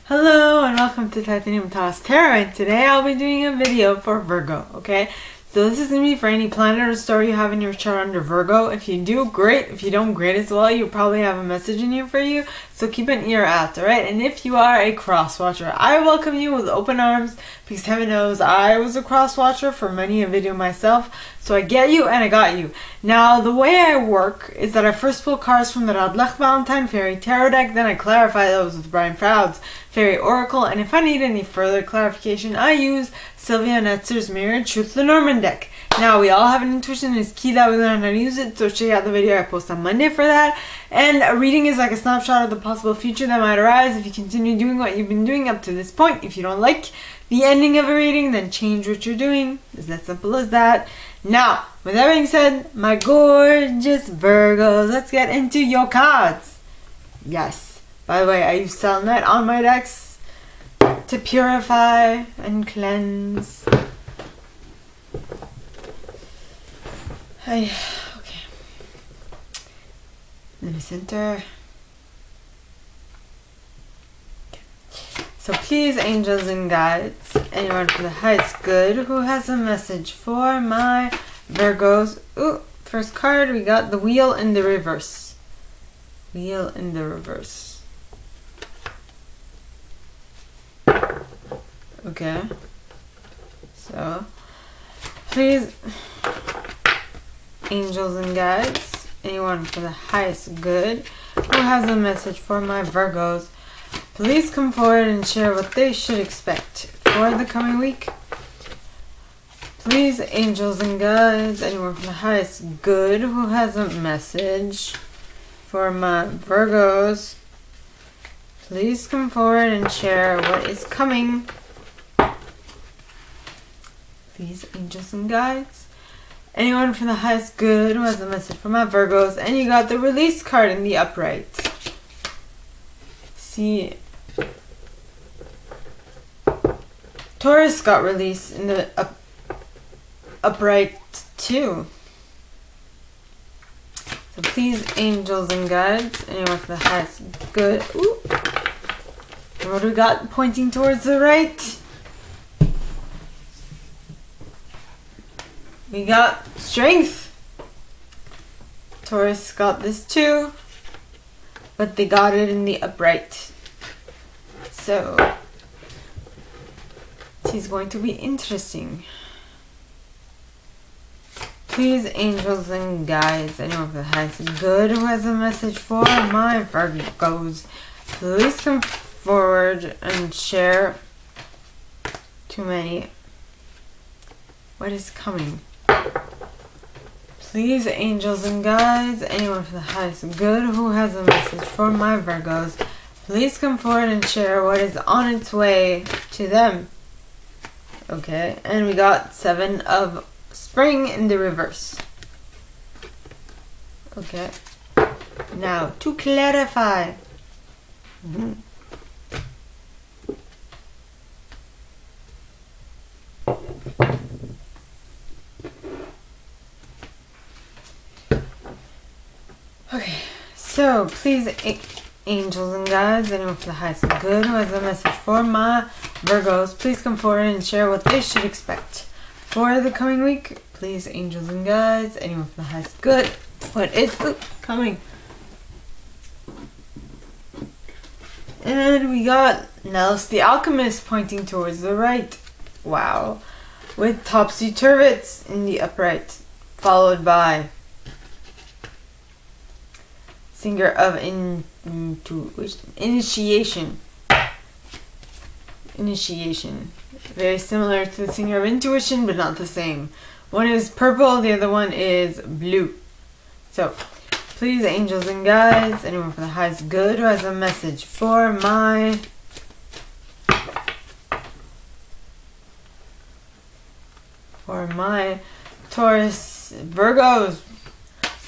Hello and welcome to Titanium Toss Tarot, and today I'll be doing a video for Virgo, okay? So this is going to be for any planet or star you have in your chart under Virgo. If you do, great. If you don't, great as well. You probably have a message in here for you, so keep an ear out, alright? And if you are a cross watcher, I welcome you with open arms, because heaven knows I was a cross watcher for many a video myself, so I get you and I got you. Now, the way I work is that I first pull cards from the Radlech Valentine Fairy Tarot deck, then I clarify those with Brian Froud's Fairy Oracle, and if I need any further clarification, I use Sylvia Netzer's Mirrored Truth Lenormand deck. Now, we all have an intuition. It's key that we learn how to use it, so check out the video I post on Monday for that. And a reading is like a snapshot of the possible future that might arise if you continue doing what you've been doing up to this point. If you don't like the ending of a reading, then change what you're doing. It's that simple as that. Now, with that being said, my gorgeous Virgos, let's get into your cards. Yes. By the way, I use selenite on my decks to purify and cleanse. Okay. Let me center. Okay. So please, angels and guides, anyone from the highest good who has a message for my Virgos. Ooh, first card, we got the Wheel in the reverse. Wheel in the reverse. Okay, so please, angels and guides, anyone for the highest good who has a message for my Virgos, please come forward and share what they should expect for the coming week. Please, angels and guides, anyone for the highest good who has a message for my Virgos, please come forward and share what is coming. Please, angels and guides, anyone from the highest good who has a message for my Virgos, and you got the release card in the upright. See, Taurus got released in the upright too. So please, angels and guides, anyone for the highest good. Ooh. And what do we got pointing towards the right? We got strength. Taurus got this too, but they got it in the upright. So, it's going to be interesting. Please, angels and guides, anyone for the highest good who has a message for my Virgos, please come forward and share too many what is coming. Please, angels and guides, anyone for the highest good who has a message for my Virgos, please come forward and share what is on its way to them. Okay, and we got 7 of Spring in the reverse. Okay, now to clarify. Okay, so please, angels and guides, anyone for the highest good who has a message for my Virgos, please come forward and share what they should expect for the coming week. Please, angels and guides, anyone for the highest good, what is coming. And we got Nellis the Alchemist pointing towards the right. Wow. With Topsy-Turvets in the upright, followed by Singer of Initiation. Initiation. Very similar to the Singer of Intuition, but not the same. One is purple, the other one is blue. So, please, angels and guides, anyone for the highest good who has a message for my Taurus Virgos,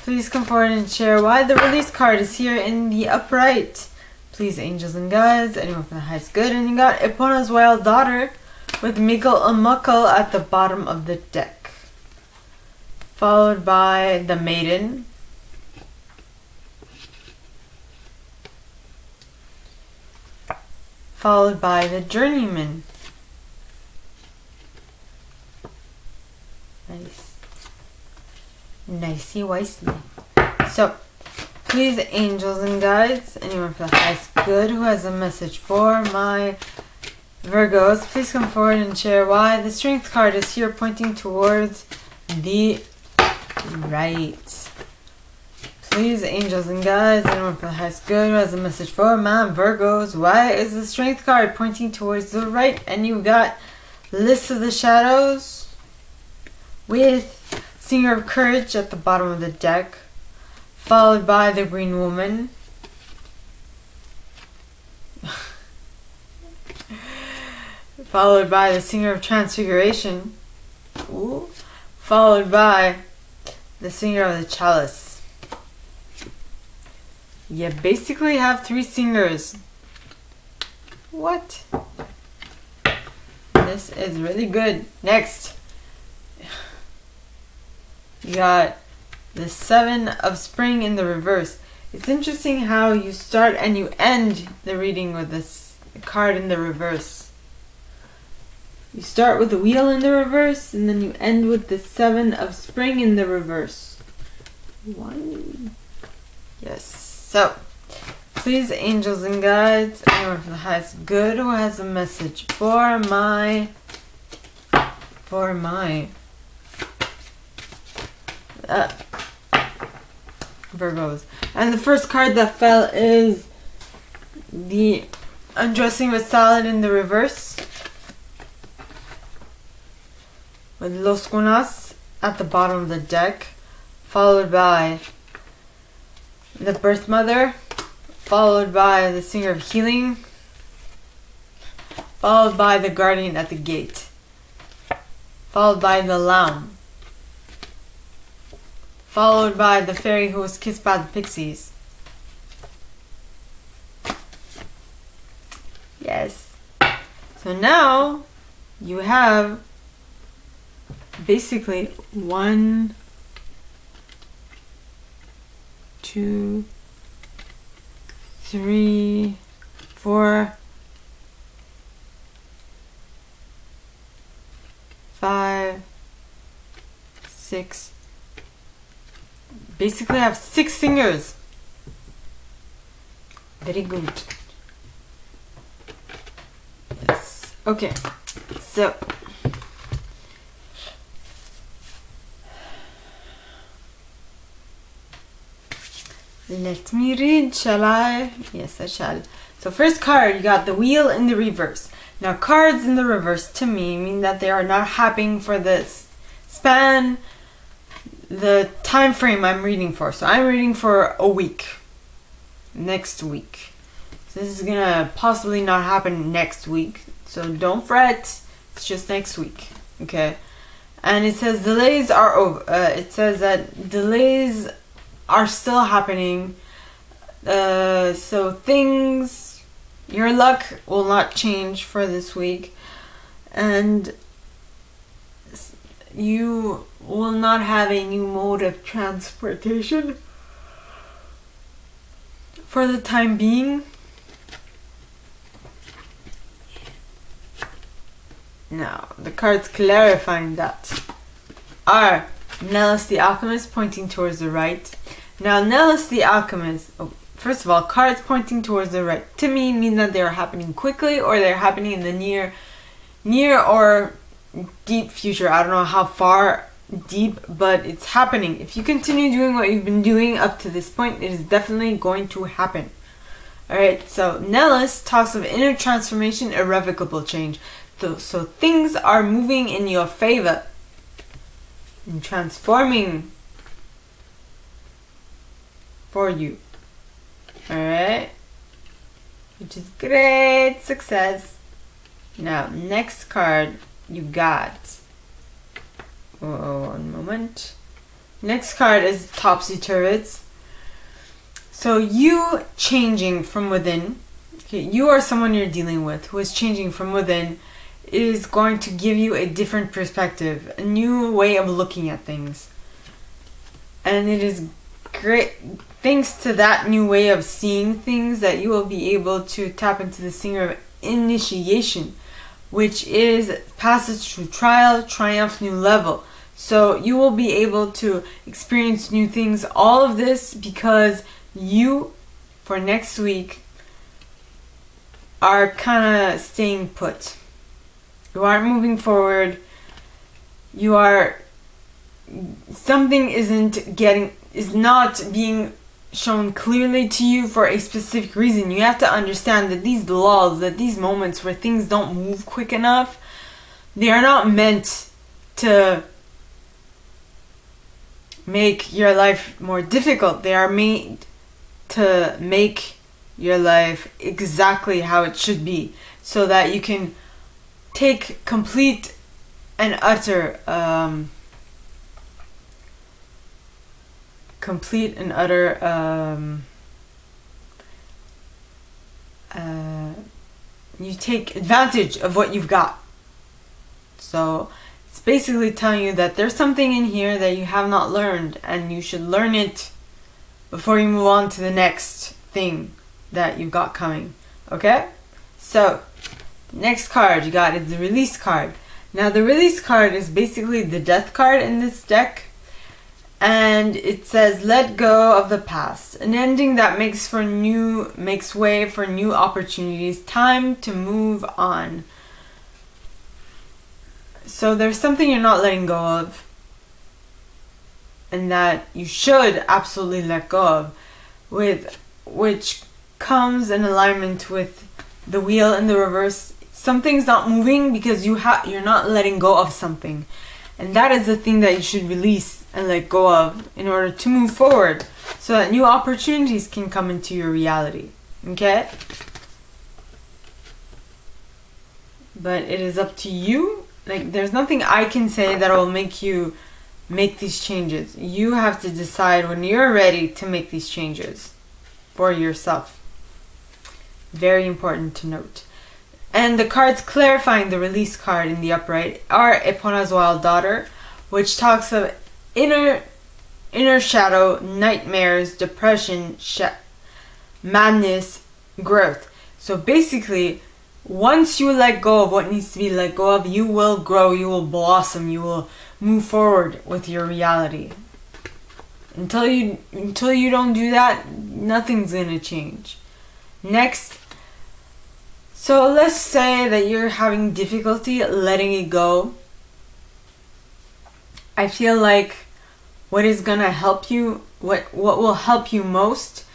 please come forward and share why the release card is here in the upright. Please, angels and guides, anyone for the highest good. And you got Epona's Wild Daughter with Mikkel Amukkel at the bottom of the deck, followed by the Maiden, followed by the journeyman. Nice. Nicey wicey. So, please, angels and guides, anyone for the highest good who has a message for my Virgos, please come forward and share why the Strength card is here pointing towards the right. Please, angels and guides, anyone for the highest good who has a message for my Virgos, why is the Strength card pointing towards the right? And you got List of the Shadows with Singer of Courage at the bottom of the deck, followed by the Green Woman, followed by the Singer of Transfiguration, ooh, followed by the Singer of the Chalice. You basically have 3 singers. What? This is really good. Next, you got the 7 of Spring in the reverse. It's interesting how you start and you end the reading with this card in the reverse. You start with the Wheel in the reverse, and then you end with the 7 of Spring in the reverse. Yes. So, please, angels and guides, anyone from the highest good who has a message for my Virgos. And the first card that fell is the Undressing with Salad in the reverse, with Los Gunas at the bottom of the deck, followed by the Birth Mother, followed by the Singer of Healing, followed by the Guardian at the gate, followed by the Lamb, followed by the Fairy who was kissed by the Pixies. Yes. So now you have basically 1, 2, 3, 4, 5, 6. Basically, I have 6 singers. Very good. Yes. Okay. So, let me read, shall I? Yes, I shall. So first card, you got the Wheel in the reverse. Now cards in the reverse to me mean that they are not happening for this span, the time frame I'm reading for. So I'm reading for a week. Next week. So this is gonna possibly not happen next week. So don't fret. It's just next week. Okay. And it says delays are over. It says that delays are still happening. So things, your luck will not change for this week, and you will not have a new mode of transportation for the time being. Now, the cards clarifying that are Nellis the Alchemist pointing towards the right. Now, Nellis the Alchemist, first of all, cards pointing towards the right to me mean that they're happening quickly or they're happening in the near or deep future. I don't know how far deep, but it's happening. If you continue doing what you've been doing up to this point, it is definitely going to happen. Alright, so Nellis talks of inner transformation, irrevocable change. So things are moving in your favor and transforming for you. Alright, which is great success. Now, next card you got. Oh, one moment. Next card is Topsy Turvets. So you changing from within, okay, you or someone you're dealing with who is changing from within is going to give you a different perspective, a new way of looking at things. And it is great, thanks to that new way of seeing things, that you will be able to tap into the Singer of initiation, which is passage through trial, triumph, new level. So you will be able to experience new things. All of this because you, for next week, are kind of staying put. You aren't moving forward. You are, something is not being shown clearly to you for a specific reason. You have to understand that these lulls, that these moments where things don't move quick enough, they are not meant to make your life more difficult. They are made to make your life exactly how it should be, so that you can take complete and utter you take advantage of what you've got. So it's basically telling you that there's something in here that you have not learned, and you should learn it before you move on to the next thing that you've got coming. Okay? So next card you got is the release card. Now the release card is basically the death card in this deck, and it says let go of the past, an ending that makes way for new opportunities, time to move on. So there's something you're not letting go of, and that you should absolutely let go of, which comes in alignment with the wheel in the reverse. Something's not moving because you're not letting go of something, and that is the thing that you should release and let go of in order to move forward, so that new opportunities can come into your reality. Okay? But it is up to you. Like, there's nothing I can say that will make you make these changes. You have to decide when you're ready to make these changes for yourself. Very important to note. And the cards clarifying the release card in the upright are Epona's Wild Daughter, which talks of inner shadow, nightmares, depression, madness, growth. So basically, once you let go of what needs to be let go of, you will grow, you will blossom, you will move forward with your reality. Until you don't do that, nothing's gonna change. Next, so let's say that you're having difficulty letting it go. I feel like what is gonna help you, what will help you most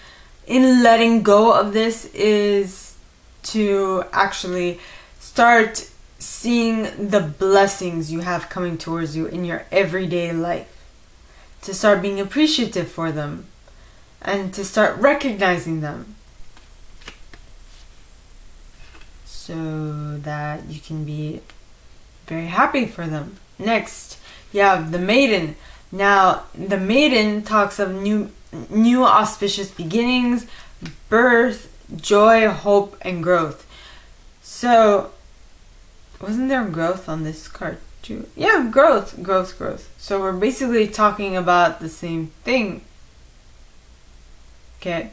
in letting go of this is to actually start seeing the blessings you have coming towards you in your everyday life. To start being appreciative for them, and to start recognizing them, so that you can be very happy for them. Next, you have the Maiden. Now, the Maiden talks of new auspicious beginnings, birth, joy, hope, and growth. So, wasn't there growth on this card too? Yeah, growth. So we're basically talking about the same thing. Okay.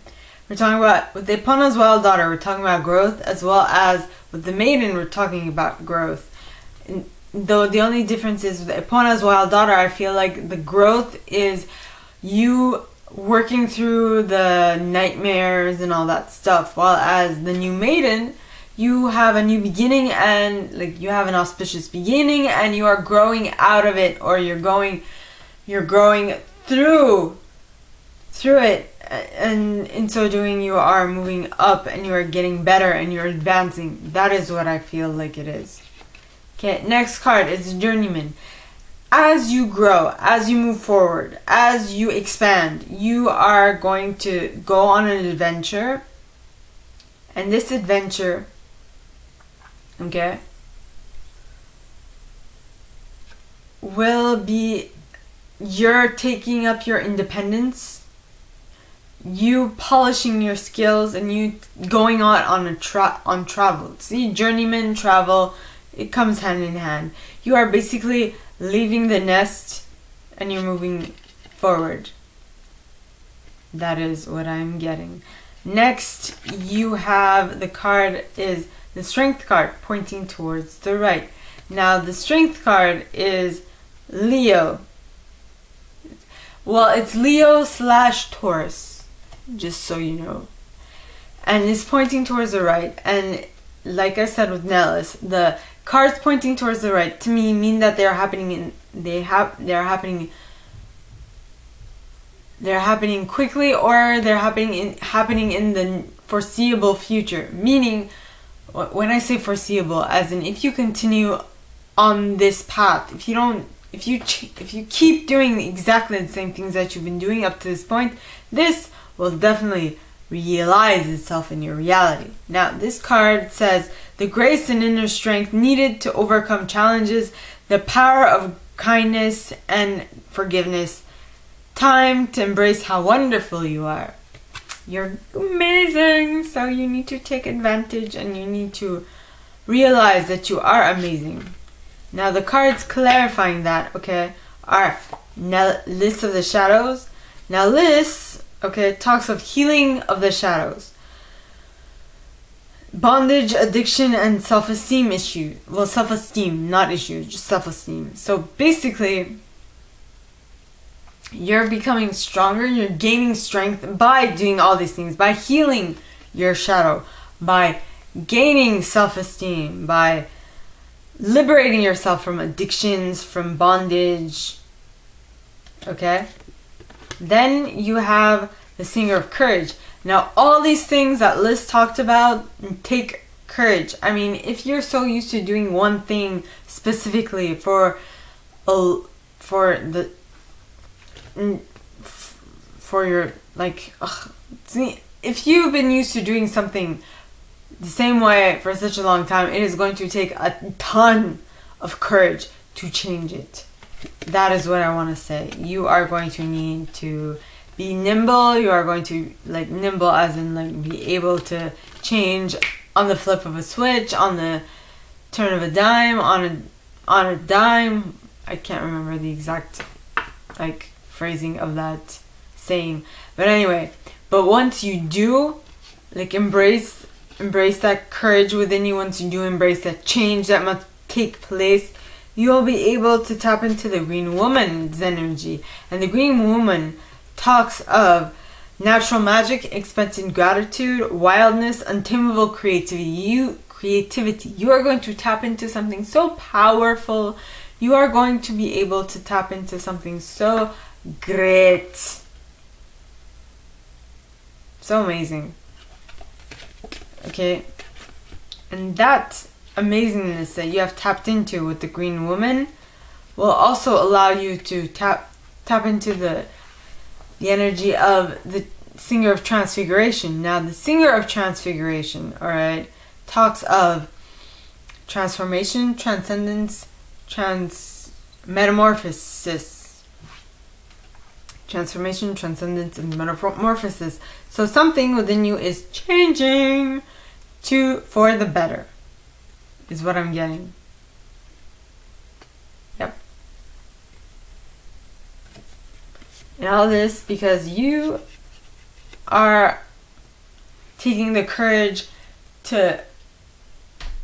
We're talking about, with Epona's Wild Daughter, we're talking about growth, as well as with the Maiden, we're talking about growth. And though the only difference is with Epona's Wild Daughter, I feel like the growth is you working through the nightmares and all that stuff, while as the new Maiden, you have a new beginning, and like you have an auspicious beginning, and you are growing out of it, or you're growing through it, and in so doing you are moving up, and you are getting better, and you're advancing. That is what I feel like it is. Okay, next card is Journeyman. As you grow, as you move forward, as you expand, you are going to go on an adventure, and this adventure, okay, will be you're taking up your independence, you polishing your skills, and you going on travel. See, journeyman, travel, it comes hand in hand. You are basically leaving the nest and you're moving forward. That is what I'm getting. Next, you have the card is the Strength card pointing towards the right. Now the Strength card is Leo. Well, it's Leo / Taurus, just so you know. And it's pointing towards the right. And like I said with Nellis, the cards pointing towards the right to me mean that they're happening quickly, or they're happening in the foreseeable future. Meaning, when I say foreseeable, as in if you continue on this path, if you keep doing exactly the same things that you've been doing up to this point, this will definitely realize itself in your reality. Now, this card says the grace and inner strength needed to overcome challenges, the power of kindness and forgiveness, time to embrace how wonderful you are. You're amazing, so you need to take advantage and you need to realize that you are amazing. Now, the cards clarifying that, okay, are List of the Shadows. Now, List, okay, talks of healing of the shadows, bondage, addiction, and self-esteem issues. Well, self-esteem, not issues, just self-esteem. So basically, you're becoming stronger, you're gaining strength by doing all these things, by healing your shadow, by gaining self-esteem, by liberating yourself from addictions, from bondage. Okay? Then you have the Singer of Courage. Now, all these things that Liz talked about take courage. I mean, if you're so used to doing one thing specifically for your, like, see, if you've been used to doing something the same way for such a long time, it is going to take a ton of courage to change it. That is what I want to say. You are going to need to be nimble. You are going to, like, nimble as in, like, be able to change on the flip of a switch, on the turn of a dime, on a dime. I can't remember the exact, like, phrasing of that saying. But anyway, but once you do, like, embrace that courage within you, once you do embrace that change that must take place, you'll be able to tap into the Green Woman's energy. And the Green Woman talks of natural magic, expansive gratitude, wildness, untamable creativity. You are going to tap into something so powerful. You are going to be able to tap into something so great. So amazing. Okay, and that amazingness that you have tapped into with the Green Woman will also allow you to tap into the energy of the Singer of Transfiguration. Now, the Singer of Transfiguration, alright, talks of transformation, transcendence, metamorphosis. Transformation, transcendence, and metamorphosis. So something within you is changing for the better, is what I'm getting. Yep. And all this because you are taking the courage to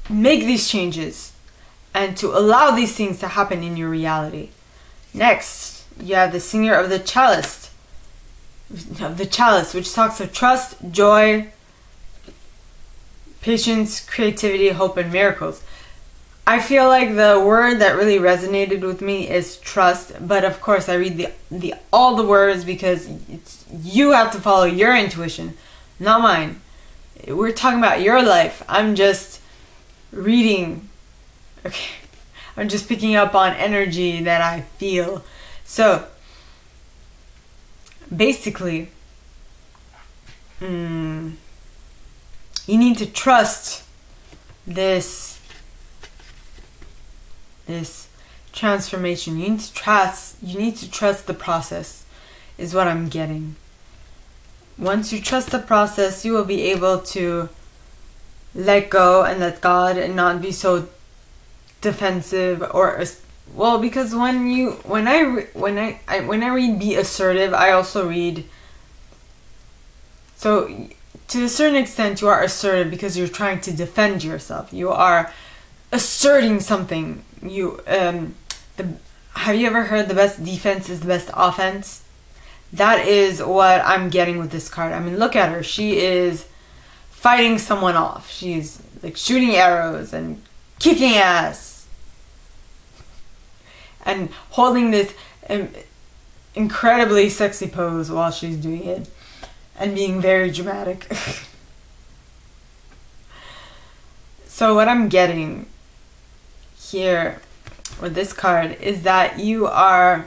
make these changes and to allow these things to happen in your reality. Next, you have the Singer of the Chalice, which talks of trust, joy, patience, creativity, hope, and miracles. I feel like the word that really resonated with me is trust, but of course I read all the words because you have to follow your intuition, not mine. We're talking about your life. I'm just reading. Okay, I'm just picking up on energy that I feel. So basically, you need to trust this transformation. You need to trust the process, is what I'm getting. Once you trust the process, you will be able to let go and let God and not be so defensive because when I read be assertive, I also read, so to a certain extent, you are assertive because you're trying to defend yourself. You are asserting something. Have you ever heard the best defense is the best offense? That is what I'm getting with this card. I mean, look at her. She is fighting someone off. She's like shooting arrows and kicking ass and holding this incredibly sexy pose while she's doing it and being very dramatic. So what I'm getting here with this card is that you are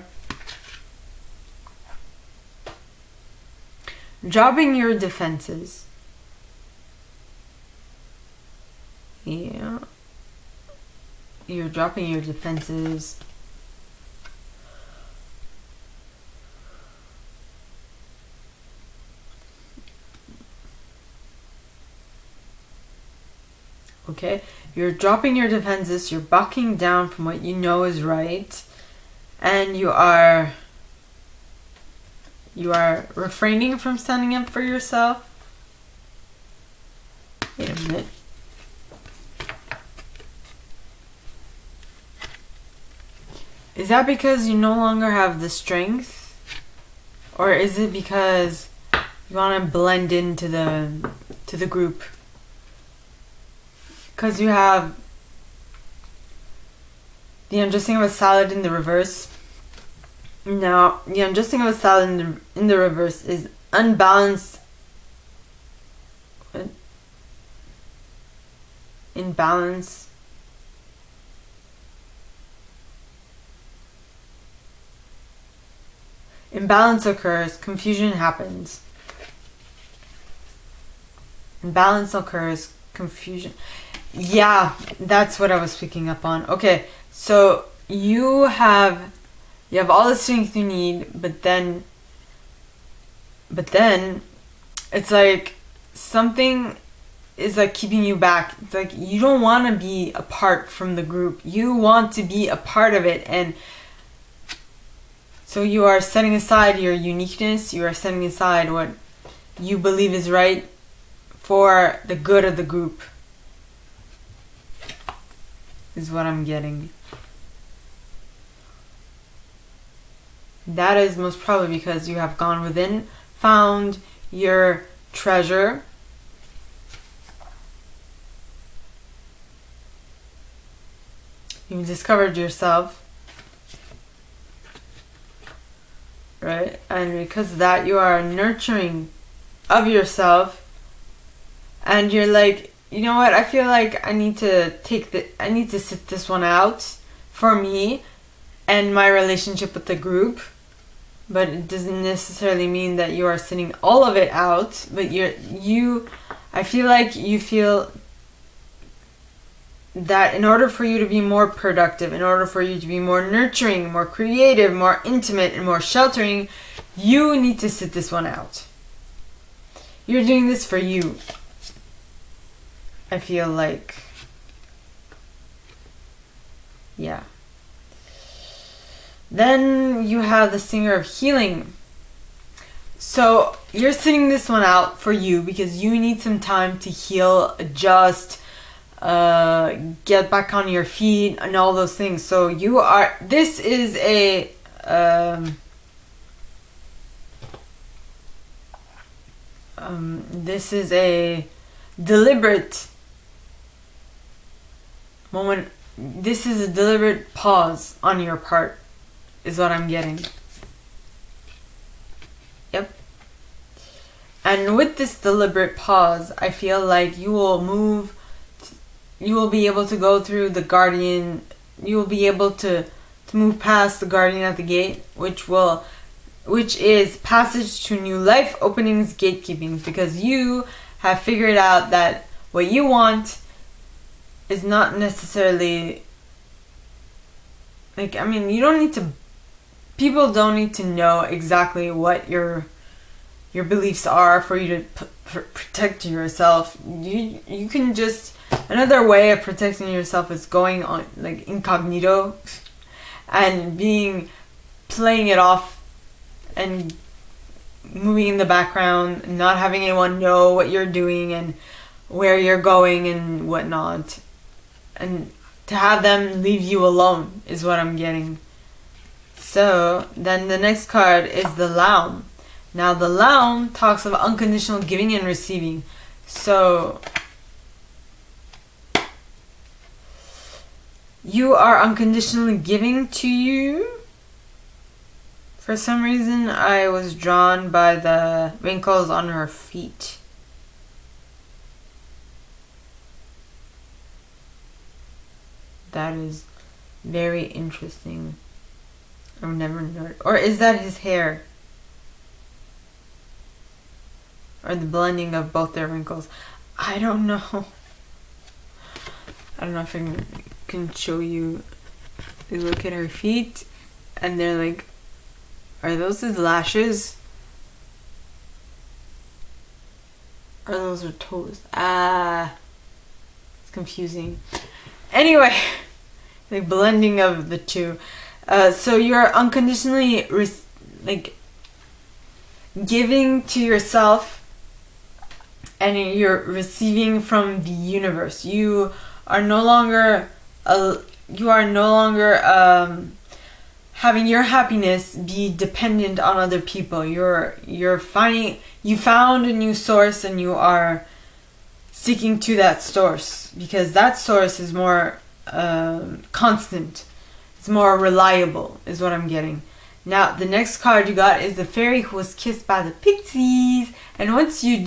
dropping your defenses. Yeah. You're dropping your defenses. Okay, you're dropping your defenses, you're backing down from what you know is right, and you are refraining from standing up for yourself. Wait a minute. Is that because you no longer have the strength? Or is it because you want to blend into the group? Because you have the undressing of a salad in the reverse. Now, the undressing of a salad in the reverse is unbalanced. Imbalance. Imbalance occurs, confusion happens. Imbalance occurs, confusion. Yeah, that's what I was picking up on. Okay, so you have all the strength you need, but then it's like something is like keeping you back. It's like you don't want to be apart from the group. You want to be a part of it, and so you are setting aside your uniqueness. You are setting aside what you believe is right for the good of the group. Is what I'm getting. That is most probably because you have gone within, found your treasure, you've discovered yourself, right? And because of that, you are nurturing of yourself, and you're like, you know what, I feel like I need to sit this one out for me and my relationship with the group. But it doesn't necessarily mean that you are sitting all of it out, but I feel like you feel that in order for you to be more productive, in order for you to be more nurturing, more creative, more intimate, and more sheltering, you need to sit this one out. You're doing this for you. I feel like, yeah. Then you have the Singer of Healing. So you're sitting this one out for you because you need some time to heal, adjust, get back on your feet, and all those things. So this is a deliberate moment. This is a deliberate pause on your part, is what I'm getting. Yep. And with this deliberate pause, I feel like you will be able to go through the guardian, you will be able to move past the guardian at the gate, which is passage to new life, openings, gatekeeping, because you have figured out that what you want is not necessarily, like, I mean, people don't need to know exactly what your beliefs are for you to protect yourself. You can just, another way of protecting yourself is going on like incognito and playing it off and moving in the background, not having anyone know what you're doing and where you're going and whatnot. And to have them leave you alone is what I'm getting. So then the next card is the Lamb. Now the Lamb talks of unconditional giving and receiving. So you are unconditionally giving to you. For some reason, I was drawn by the wrinkles on her feet. That is very interesting. I've never noticed. Or is that his hair? Or the blending of both their wrinkles? I don't know. I don't know if I can show you. You look at her feet, and they're like, are those his lashes? Or those are toes? It's confusing. Anyway, the blending of the two. So you're unconditionally giving to yourself, and you're receiving from the universe. You are no longer having your happiness be dependent on other people. You found a new source, and you are sticking to that source because that source is more constant. It's more reliable, is what I'm getting. Now, the next card you got is the fairy who was kissed by the pixies. And once you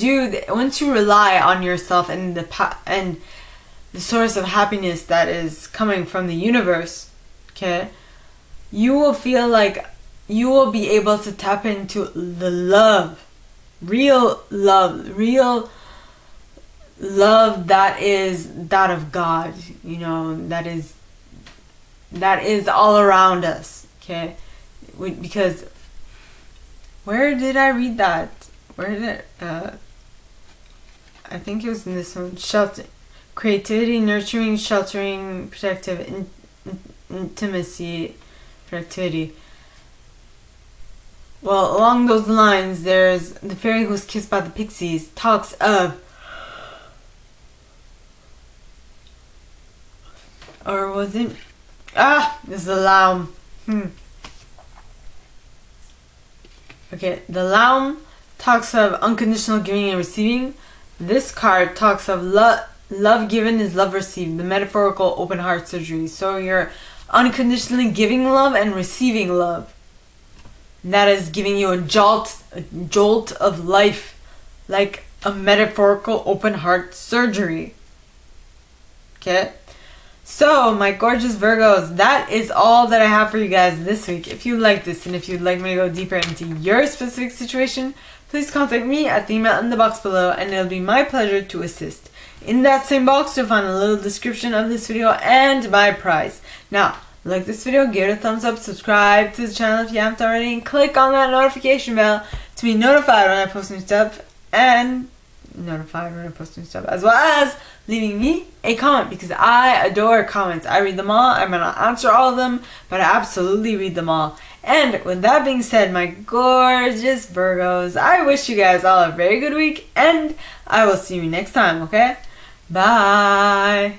rely on yourself and the source of happiness that is coming from the universe, okay, you will feel like you will be able to tap into the love, real love that is that of God, that is all around us, okay? Because where did I read that? I think it was in this one. Creativity, nurturing, sheltering, protective, intimacy, productivity. Well, along those lines, there's the fairy who was kissed by the pixies talks of, or was it? This is the Lamb. Okay, the Lamb talks of unconditional giving and receiving. This card talks of love given is love received, the metaphorical open heart surgery. So you're unconditionally giving love and receiving love. That is giving you a jolt of life, like a metaphorical open heart surgery. Okay? So, my gorgeous Virgos, that is all that I have for you guys this week. If you like this and if you'd like me to go deeper into your specific situation, please contact me at the email in the box below, and it'll be my pleasure to assist. In that same box, you'll find a little description of this video and my price. Now, like this video, give it a thumbs up, subscribe to the channel if you haven't already, and click on that notification bell to be notified when I post new stuff, as well as leaving me a comment, because I adore comments. I read them all. I might not answer all of them, but I absolutely read them all. And with that being said, my gorgeous Virgos, I wish you guys all a very good week, and I will see you next time, okay? Bye!